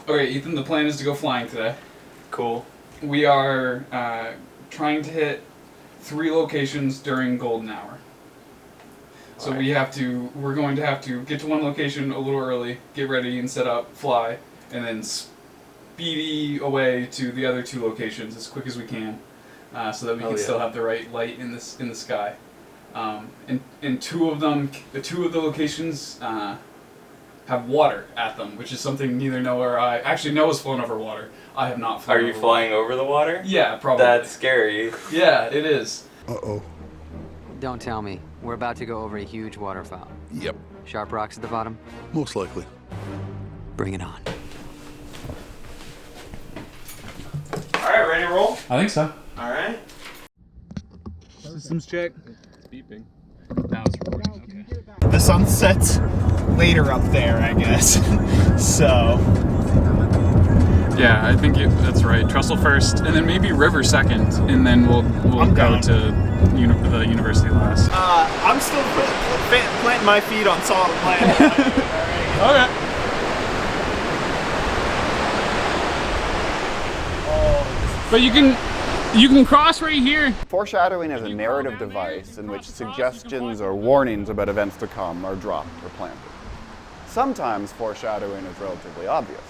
Okay, Ethan, the plan is to go flying today. Cool. We are trying to hit 3 locations during golden hour. So Alright. we're going to have to get to one location a little early, get ready and set up, fly, and then speedy away to the other 2 locations as quick as we can, so that we can still have the right light in the sky. And 2 of them, the 2 of the locations have water at them, which is something neither Noah or I. Actually, Noah's flown over water. I have not flown. Are you flying over the water? Yeah, probably. That's scary. Yeah, it is. Uh-oh. Don't tell me. We're about to go over a huge waterfall. Yep. Sharp rocks at the bottom? Most likely. Bring it on. Alright, ready to roll? I think so. Alright. Systems check. It's beeping. Now it's recording. Okay. The sun sets later up there, I guess. So. Yeah, I think that's right. Trestle first, and then maybe River second, and then we'll go down. to the university last. I'm still planting my feet on solid land. Okay. But you can cross right here. Foreshadowing is a narrative device in which suggestions or warnings about events to come are dropped or planted. Sometimes foreshadowing is relatively obvious.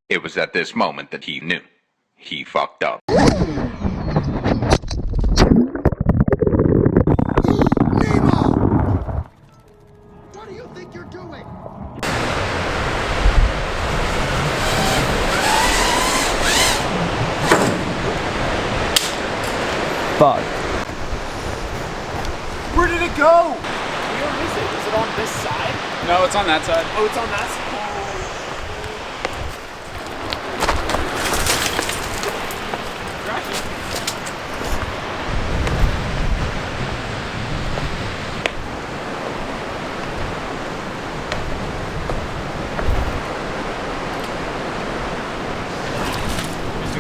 It was at this moment that he knew. He fucked up. What do you think you're doing? Fuck. Where did it go? Where is it? Is it on this side? No, it's on that side. Oh, it's on that side.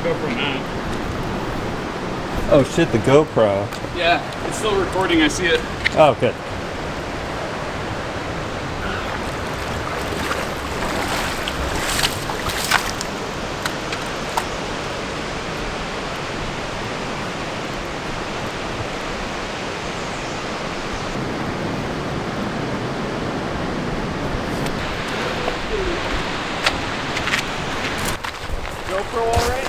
GoPro mount. Oh shit, the GoPro. Yeah, it's still recording. I see it. Oh, good. GoPro alright?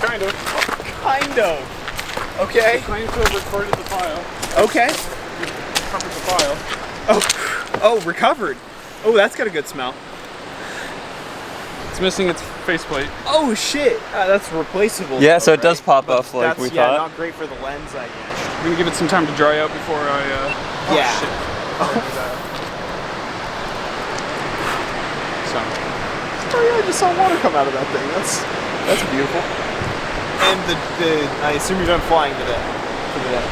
Kind of. Kind of. Okay. Claim to have recorded the file. Okay. Recovered the file. Oh, recovered. Oh, that's got a good smell. It's missing its faceplate. Oh shit. That's replaceable. Yeah, though, so it does right? pop But off like that's, we yeah, thought. not great for the lens, I guess. I'm gonna give it some time to dry out before I. Yeah. Shit. So. Oh yeah, I just saw water come out of that thing. That's beautiful. And I assume you're done flying today. For the day.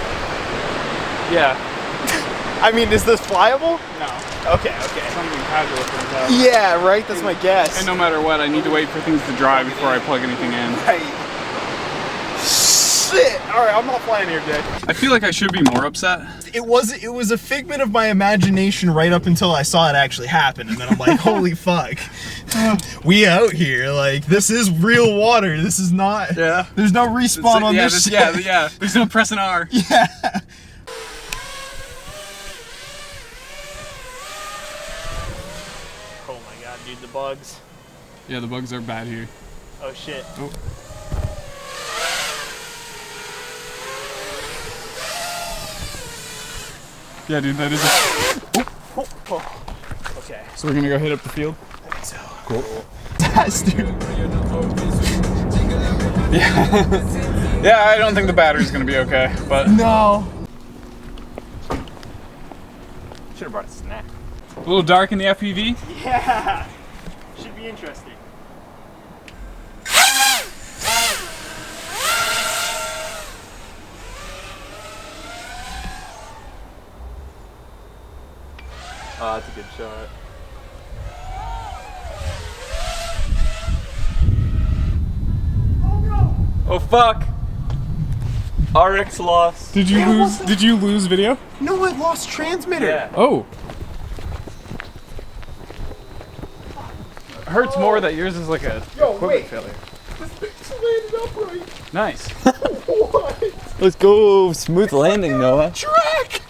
Yeah. I mean, is this flyable? No. Okay. Something casual turns out. Yeah, right. That's my guess. And no matter what, I need to wait for things to dry before I plug anything in. Right. Shit. All right, I'm not flying here, Jay. I feel like I should be more upset. It was a figment of my imagination right up until I saw it actually happen, and then I'm like, holy fuck. We out here, like, this is real water. This is not. Yeah. There's no respawn on this shit. Yeah. There's no pressing R. Yeah. Oh my god, dude, the bugs. Yeah, the bugs are bad here. Oh shit. Oh. Yeah, dude, that is Okay. So we're gonna go hit up the field? I think so. Cool. Yes, dude. Yeah. Yeah, I don't think the battery's gonna be okay, but No. Should have brought a snack. a little dark in the FPV. Yeah. Should be interesting. Oh, that's a good shot. Oh fuck! RX lost. Did you lose video? No, I lost transmitter. Yeah. Oh. Hurts more that yours is like a equipment failure. This thing's landed upright. Nice. What? Let's go! Smooth landing, Noah. Track.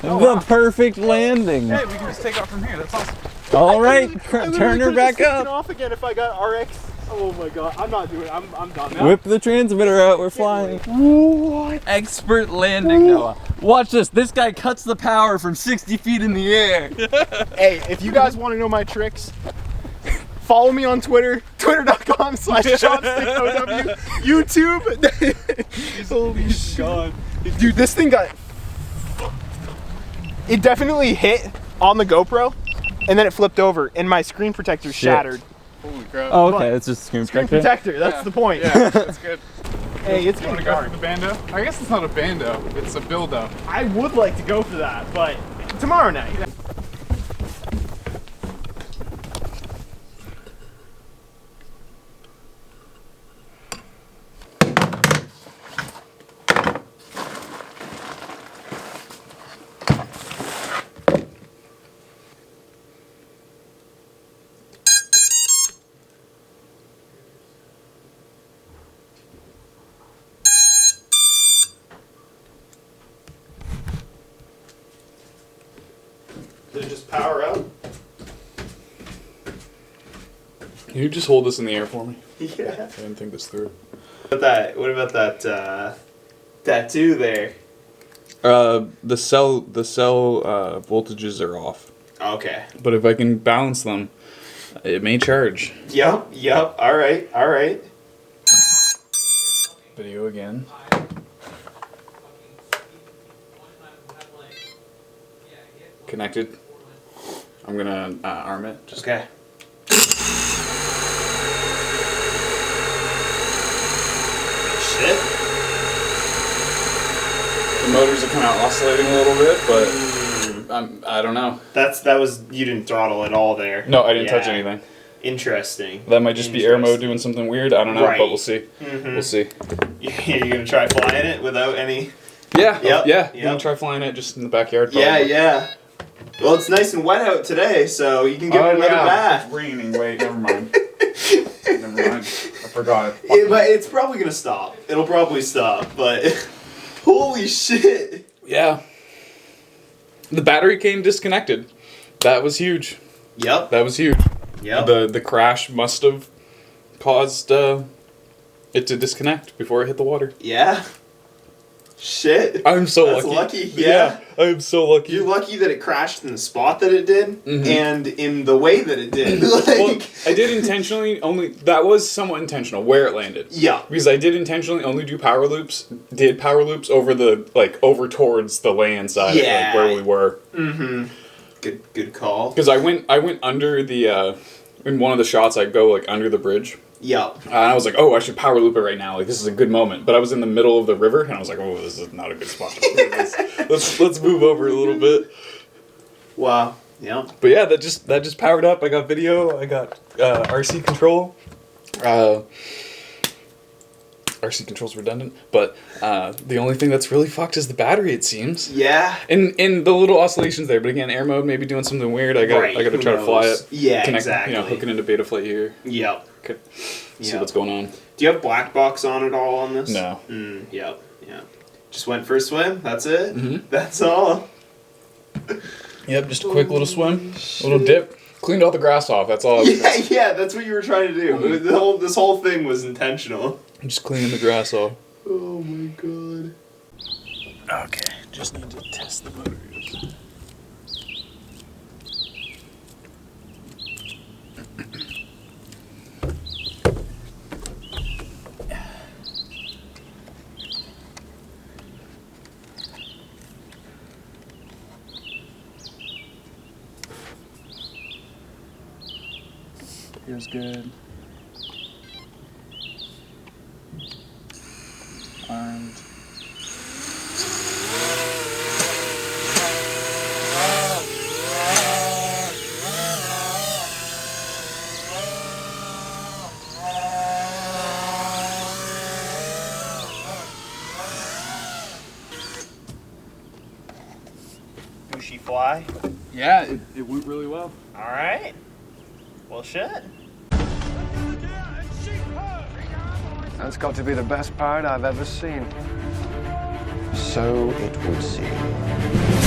The perfect landing. Hey, we can just take off from here. That's awesome. All right, I literally turn her could've back just taken up. off again if I got RX. Oh my god, I'm not doing it. I'm done now. Whip the transmitter out. We're flying. What? Expert landing, Noah. Watch this. This guy cuts the power from 60 feet in the air. Hey, if you guys want to know my tricks, follow me on Twitter, twitter.com/chopstickow, YouTube. Holy shit. Dude, this thing got... It definitely hit on the GoPro, and then it flipped over, and my screen protector shattered. Holy crap. Oh, okay. It's just screen Screen protector. protector, that's the point. Yeah, that's good. Hey, it's You want getting to go dark. for the bando? I guess it's not a bando. It's a bildo. I would like to go for that, but tomorrow night. Did it just power out? Can you just hold this in the air for me? Yeah. I didn't think this through. What about that tattoo there? The cell voltages are off. Okay. But if I can balance them, it may charge. Yep. Alright. Video again. Connected. I'm gonna arm it. Just Okay. Shit. the motors are kind of oscillating a little bit, but I don't know. You didn't throttle at all there. No, I didn't touch Yeah. anything. Interesting. That might just be air mode doing something weird. I don't know, Right. but we'll see. Mhm. We'll see. You're gonna try flying it without any... Yeah, Yep, yeah. yep. Gonna try flying it just in the backyard. Yeah, probably. yeah. Well, it's nice and wet out today, so you can give it another bath. It's raining. Wait, never mind. Never mind. I forgot. But it's probably gonna stop. It'll probably stop, but... Holy shit! Yeah. The battery came disconnected. That was huge. Yep. That was huge. Yep. The crash must have caused it to disconnect before it hit the water. Yeah. Shit. I'm so That's lucky. lucky, yeah. I'm so lucky. You're lucky that it crashed in the spot that it did, Mhm. and in the way that it did. Like, Well, I did intentionally that was somewhat intentional where it landed. yeah. Because I did intentionally only do power loops over over towards the land side of, Yeah. where we were. Mm-hmm. Good call. Because I went under the in one of the shots, I go like under the bridge. Yep. And I was like, oh, I should power loop it right now. Like, this is a good moment. But I was in the middle of the river, and I was like, oh, this is not a good spot. let's move over a little bit. Wow. Yeah. But yeah, that just powered up. I got video. I got RC control. RC control's redundant, but the only thing that's really fucked is the battery, it seems. Yeah. In the little oscillations there, but again, air mode maybe doing something weird. I gotta try to fly it. Yeah, Connect, exactly. You know, hooking into Betaflight here. Yep. Okay. See what's going on. Do you have black box on at all on this? No. Yep. Yeah. Just went for a swim. That's it. Mm-hmm. That's all. Yep. Just a quick little swim, a little dip. Cleaned all the grass off. That's all. Yeah. That's what you were trying to do. This whole thing was intentional. I'm just cleaning the grass off. Oh my god. Okay. Just need to test the batteries. Feels good. Armed. Do she fly? Yeah, it went really well. Alright. Well, shit. That's got to be the best pirate I've ever seen. So it would seem.